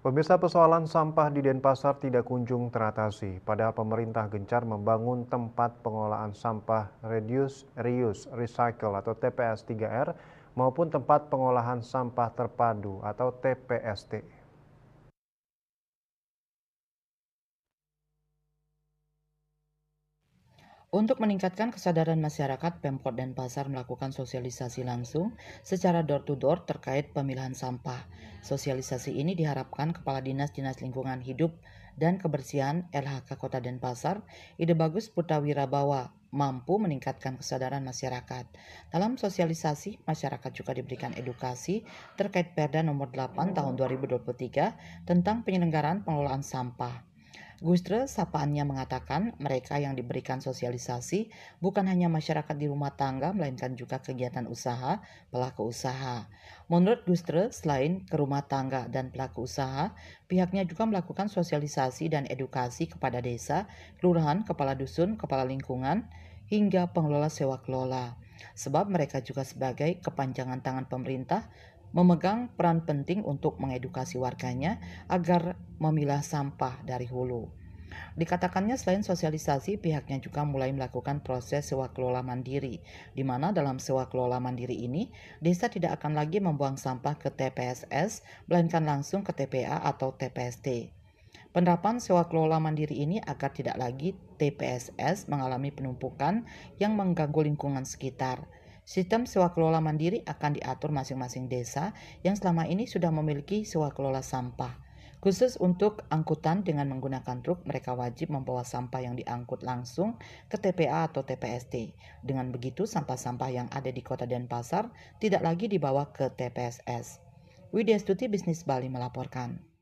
Pemirsa, persoalan sampah di Denpasar tidak kunjung teratasi. Padahal pemerintah gencar membangun tempat pengolahan sampah Reduce, Reuse, Recycle atau TPS 3R maupun tempat pengolahan sampah terpadu atau TPST. Untuk meningkatkan kesadaran masyarakat, Pemkot Denpasar melakukan sosialisasi langsung secara door-to-door terkait pemilahan sampah. Sosialisasi ini diharapkan Kepala Dinas Lingkungan Hidup dan Kebersihan LHK Kota Denpasar, Ide Bagus Putawirabawa, mampu meningkatkan kesadaran masyarakat. Dalam sosialisasi, masyarakat juga diberikan edukasi terkait Perda Nomor 8 Tahun 2023 tentang penyelenggaraan pengelolaan sampah. Gustre sapaannya mengatakan mereka yang diberikan sosialisasi bukan hanya masyarakat di rumah tangga melainkan juga kegiatan usaha, pelaku usaha. Menurut Gustre, selain ke rumah tangga dan pelaku usaha, pihaknya juga melakukan sosialisasi dan edukasi kepada desa, kelurahan, kepala dusun, kepala lingkungan, hingga pengelola sewa kelola. Sebab mereka juga sebagai kepanjangan tangan pemerintah memegang peran penting untuk mengedukasi warganya agar memilah sampah dari hulu. Dikatakannya selain sosialisasi, pihaknya juga mulai melakukan proses sewa kelola mandiri, di mana dalam sewa kelola mandiri ini, desa tidak akan lagi membuang sampah ke TPSS, melainkan langsung ke TPA atau TPST. Penerapan sewa kelola mandiri ini agar tidak lagi TPSS mengalami penumpukan yang mengganggu lingkungan sekitar. Sistem sewa kelola mandiri akan diatur masing-masing desa yang selama ini sudah memiliki sewa kelola sampah. Khusus untuk angkutan dengan menggunakan truk, mereka wajib membawa sampah yang diangkut langsung ke TPA atau TPST. Dengan begitu, sampah-sampah yang ada di Kota Denpasar tidak lagi dibawa ke TPSS. Widya Stuti, Bisnis Bali melaporkan.